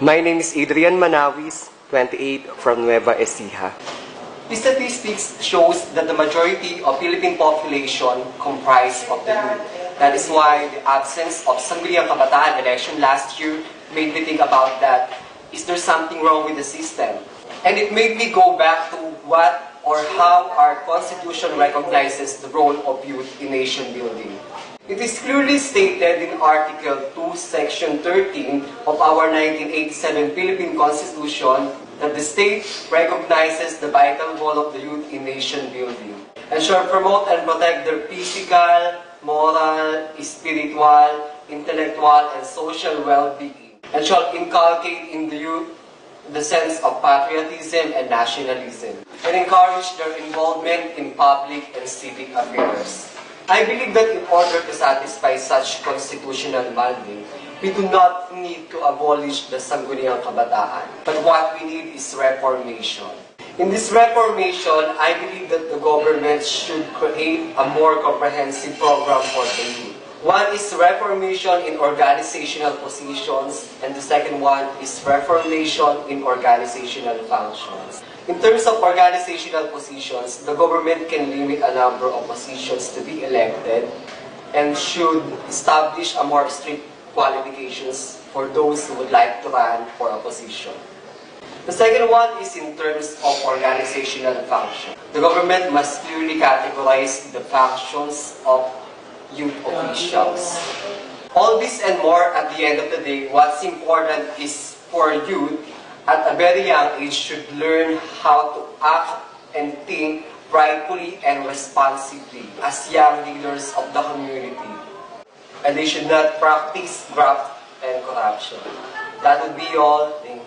My name is Adrian Manawis, 28, from Nueva Ecija. The statistics shows that the majority of Philippine population comprise of the youth. That is why the absence of Sangguniang Kabataan election last year made me think about that. Is there something wrong with the system? And it made me go back to what or how our Constitution recognizes the role of youth in nation building. It is clearly stated in Article 2, Section 13 of our 1987 Philippine Constitution that the state recognizes the vital role of the youth in nation building and shall promote and protect their physical, moral, spiritual, intellectual, and social well-being, and shall inculcate in the youth the sense of patriotism and nationalism, and encourage their involvement in public and civic affairs. I believe that in order to satisfy such constitutional mandate, we do not need to abolish the Sangguniang Kabataan, but what we need is reformation. In this reformation, I believe that the government should create a more comprehensive program for the youth. One is reformation in organizational positions, and the second one is reformation in organizational functions. In terms of organizational positions, the government can limit a number of positions to be elected and should establish a more strict qualifications for those who would like to run for a position. The second one is in terms of organizational function. The government must clearly categorize the functions of youth officials. All this and more, at the end of the day, what's important is for youth at a very young age should learn how to act and think rightfully and responsibly as young leaders of the community. And they should not practice graft and corruption. That would be all. Thank you.